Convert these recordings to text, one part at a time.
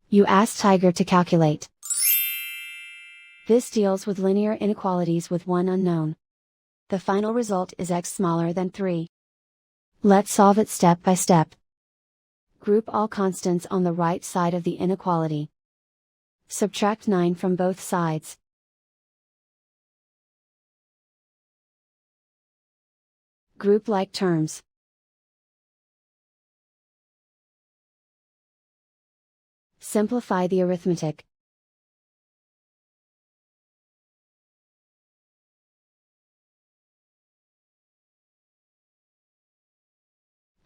You ask Tiger to calculate. This deals with linear inequalities with one unknown. The final result is x smaller than 3. Let's solve it step by step. Group all constants on the right side of the inequality. Subtract 9 from both sides. Group like terms. Simplify the arithmetic.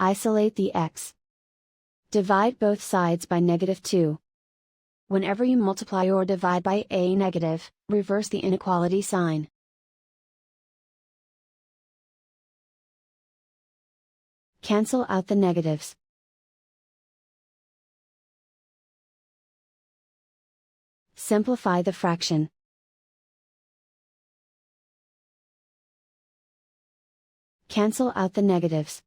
Isolate the x. Divide both sides by -2. Whenever you multiply or divide by a negative, reverse the inequality sign. Cancel out the negatives. Simplify the fraction. Cancel out the negatives.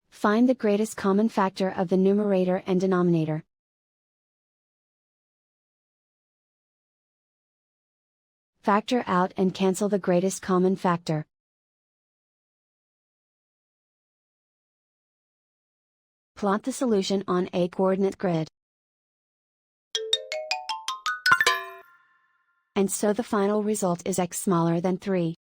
Find the greatest common factor of the numerator and denominator. Factor out and cancel the greatest common factor. Plot the solution on a coordinate grid. And so the final result is x smaller than 3.